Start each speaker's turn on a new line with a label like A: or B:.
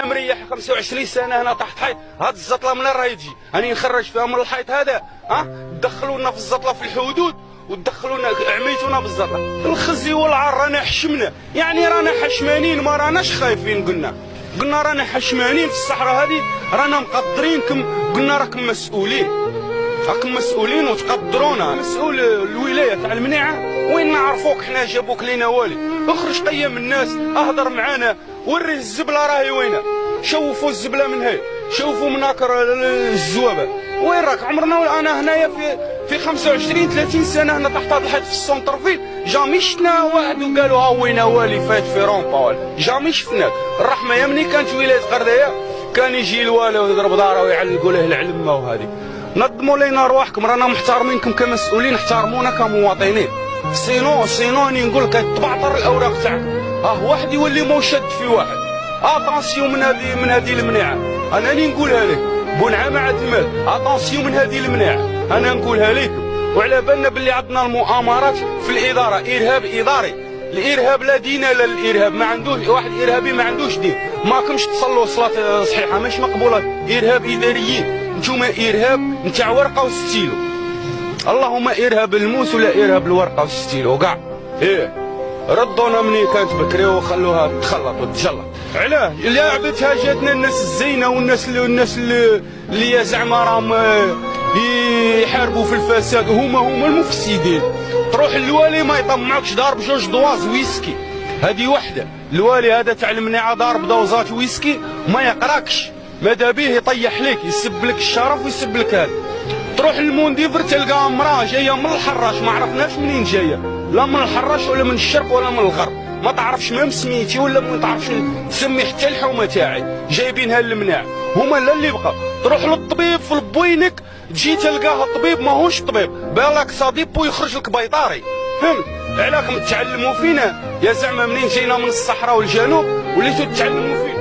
A: انا مريح 25 سنه هنا تحت حيط. هاد الزطله من راه يجي راني نخرج فيها من الحيط هذا. دخلونا في الزطله في الحدود ودخلونا عميتونا بالزطله. الخزي والعار رانا حشمنا، يعني رانا حشمانين ما راناش خايفين. قلنا رانا حشمانين في الصحراء هذه، رانا مقدرينكم. قلنا راكم مسؤولين وتقدرونا. مسؤول الولايه تاع المنيعه وين نعرفوك حنا، جابوك لينا والي. اخرج قيم الناس، اهدر معانا، وري الزبله راهي وينه. شوفوا الزبله من هاي، شوفوا مناكر الزوابه وين راك. عمرنا انا هنايا في 25 30 سنه هنا تحت هذا الحيط في السونتر فيل، جامي شفنا واحد وقالوا ها وين والي فايت في رومبا. جامي شفناك. الرحمه يا مني كانت ولايه قرديه كان يجي الوالي ويضرب داره ويعلقوا له العلمه وهذه. نظموا لينا رواحكم، رانا محترمينكم كمسؤولين، احترمونا كمواطنين. سينو راني نقول لك تبعتر الاوراق تاعك. واحد يولي موشد في واحد. اتونسيون من هذه المناعه، انا راني نقولها لك بنعامه عاد المال. اتونسيون من هذه المناعه، انا نقولها لكم. وعلى بالنا باللي عندنا المؤامرات في الاداره، ارهاب اداري. الارهاب لا دين لا الارهاب، ما عندوش واحد ارهابي ما عندوش دين. ماكمش تصلوا صلاه صحيحه مش مقبوله. ارهاب اداريين، نتوما ارهاب نتاع ورقه وستيلو. اللهم ارهاب الموس ولا ارهاب الورقه والستيلو كاع. ردونا مني كانت بكري وخلوها تخلط وتجلط. علاه؟ لعبتها جاتنا الناس الزينه والناس اللي زعما راهم يحاربوا في الفساد، هما المفسدين. تروح للوالي ما يطمعكش، ضارب جوج دواز ويسكي، هذه وحده. الوالي هذا تاع المناعه ضارب دوزات ويسكي ما يقراكش، ماذا به يطيح لك، يسب لك الشرف ويسب لك هذا. تروح للمونديفر تلقاها مراه جايه من الحراش، ما عرفناش منين جايه، لا من الحراش ولا من الشرق ولا من الغرب، ما تعرفش ما سميتي ولا ما تعرفش تسمي حتى الحومه تاعي، جايبينها للمناع. هما لا اللي بقى. تروح للطبيب في البوينك تجي تلقاه الطبيب ماهوش طبيب، بالك صديب ويخرج لك بيطاري. فهمت؟ علاكم تعلموا فينا يا زعما منين جينا من الصحراء والجنوب وليتوا تتعلموا فينا.